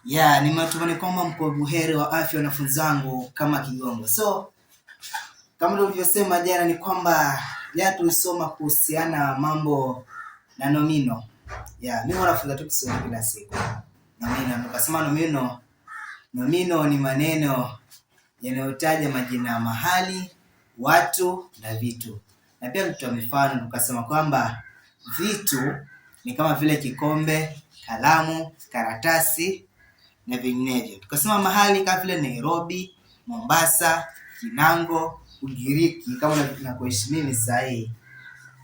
Ni matumaini kwamba mko buheri wa afya wanafunzi wangu kama Kigongo. So, kama nilivyosema jana ni kwamba jana tulisoma kuhusiana mambo na nomino. Mimi wanafunza tu Kiswahili kila siku. Nomino, nikasema nomino ni maneno yanayotaja majina ya mahali, watu na vitu. Na pia tutoa mifano tukasema kwamba vitu ni kama vile kikombe, kalamu, karatasi na vinginevyo. Tukasema mahali kama vile Nairobi, Mombasa, Kinango, Ugiriki kama nakoishi mimi sasa hivi,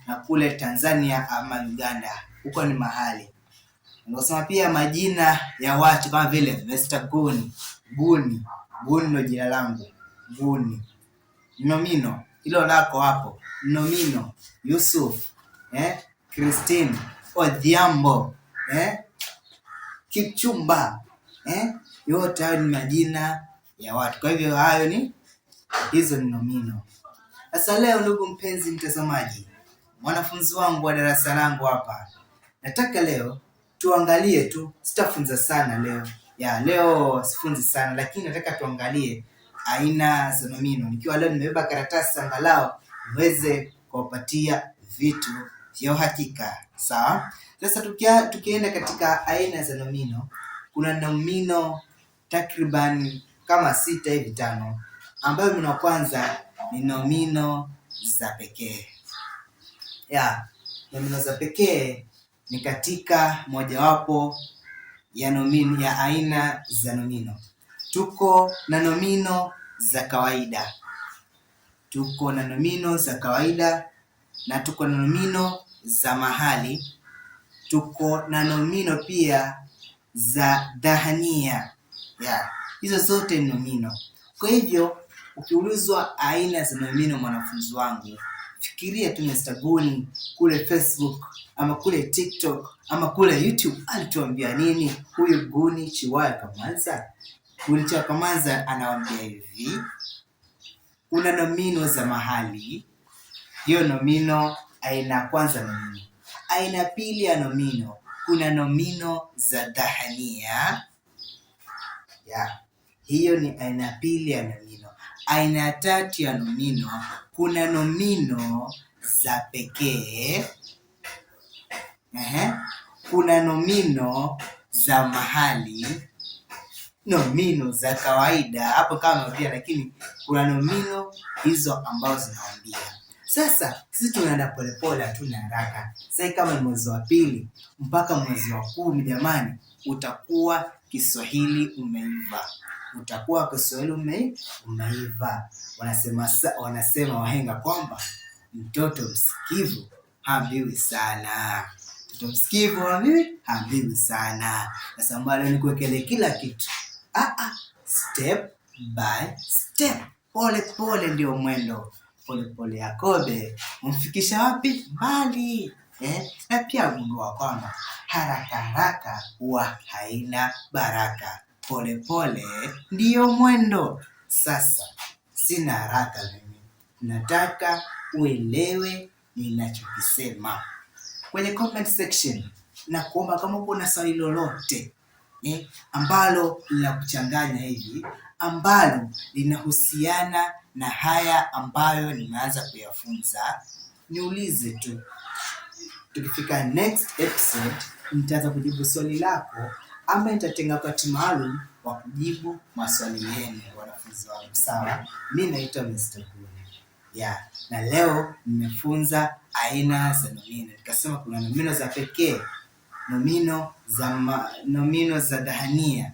na kule Tanzania ama Uganda, huko ni mahali. Tukasema pia majina ya watu kama vile Mr. Guni, Guni ndio jina langu, Guni. Nomino, hilo lako hapo. Nomino, Yusuf, Christine, Odhiambo, Kipchumba, yote hayo ni majina ya watu. Kwa hivyo hizo ni nomino. Sasa leo, ndugu mpenzi mtazamaji, mwanafunzi wangu wa darasa langu hapa, nataka leo tuangalie tu, sitafunza sana leo. Leo sifunzi sana, lakini nataka tuangalie aina za nomino. Nikiwa leo nimebeba karatasi angalau niweze kuwapatia vitu vya uhakika. Sawa? Sasa tukienda katika aina za nomino, kuna nomino takriban kama 6 hivi 5, ambayo nomino kwanza ni nomino za pekee. Nomino za pekee ni katika mojawapo ya nomino ya aina za nomino. Tuko na nomino za kawaida. Na tuko na nomino za mahali. Tuko na nomino pia za dhahania. Hizo zote ni nomino. Kwa hivyo ukiulizwa aina za nomino, mwanafunzi wangu, fikiria tu Mr. Guni kule Facebook ama kule TikTok ama kule YouTube alituambia nini huyu Guni Chiwaya Kamanza? Guni Chiwaya Kamanza anawaambia hivi: kuna nomino za mahali. Hiyo nomino aina kwanza nomino. Aina pili ya nomino, kuna nomino za dhahania. Hiyo ni aina pili ya nomino. Aina tatu ya nomino, kuna nomino za pekee. Kuna nomino za mahali, nomino za kawaida. Hapo kama pia, lakini kuna nomino hizo ambazo zinaambia. Sasa sisi tunaenda polepole, hatuna haraka. Sasa kama mwezi wa 2 mpaka mwezi wa 10, jamani, utakuwa Kiswahili umeiva. Wanasema wahenga kwamba mtoto msikivu haambiwi sana. Sasa mbona nikuwekele kila kitu? Step by step. Pole ndio mwendo. Pole Yakobe umfikisha wapi? Mbali. Na pia gundua kwamba haraka huwa haina baraka. Pole ndio mwendo. Sasa sina haraka mimi, nataka uelewe ninachokisema. Kwenye comment section na kuomba kama uko na swali lolote ambalo linakuchanganya hivi, ambalo linahusiana na haya ambayo nimeanza kuyafunza, niulize tu. Tukifika next episode, nitaanza kujibu swali lako, ama nitatenga wakati maalum wa kujibu maswali yenu, wanafunzi wangu. Sawa? Mimi naitwa Mr. Guni. Na leo nimefunza aina za nomino. Nikasema kuna nomino za pekee, nomino za dhahania,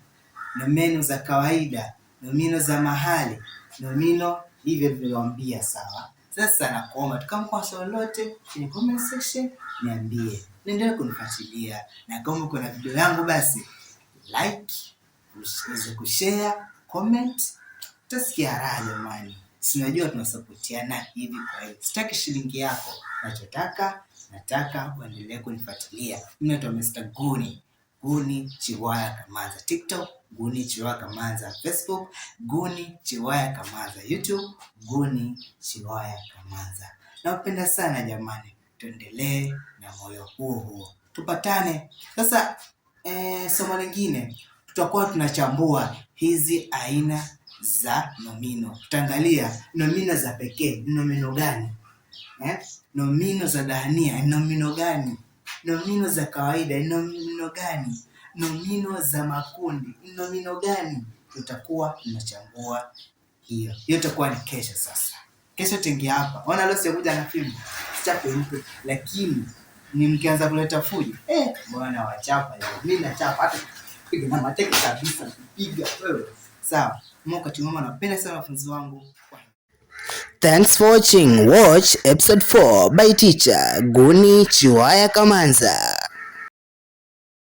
nomino za kawaida, nomino za mahali, nomino hivyo nilivyowaambia. Sawa? Sasa nakuomba kama kwa swali lolote kwenye comment section niambie. Niendelee kunifuatilia, na kama uko na video yangu basi like, usiweze kushare, comment. Utasikia raha jamani. Sinajua tunasupportiana hivi, kwa hiyo sitaki shilingi yako. Nataka uendelee kunifuatilia. Mimi naitwa Mr. Guni Chiwaya Kamanza. TikTok Guni Chiwaya Kamanza. Facebook Guni Chiwaya Kamanza. YouTube Guni Chiwaya Kamanza. Napenda sana jamani. Tuendelee na moyo huo. Tupatane. Sasa somo lingine tutakuwa tunachambua hizi aina za nomino. Tutaangalia nomino za pekee, nomino gani? Nomino za dahania, nomino gani? Nomino za kawaida, nomino gani? Nomino za makundi, nomino gani? Tutakuwa tunachambua hiyo. Hiyo itakuwa ni kesho sasa. Kesho tengia hapa. Ona leo sikuja na filmu. Chape mpe, lakini ni mkianza kuleta fujo. Bwana wachapa leo. Mimi nachapa hata piga na mateke kabisa kupiga wewe. Sawa. Wakati mama napenda sana wanafunzi wangu. Thanks for watching. Watch episode 4 by teacher Guni Chiwaya Kamanza.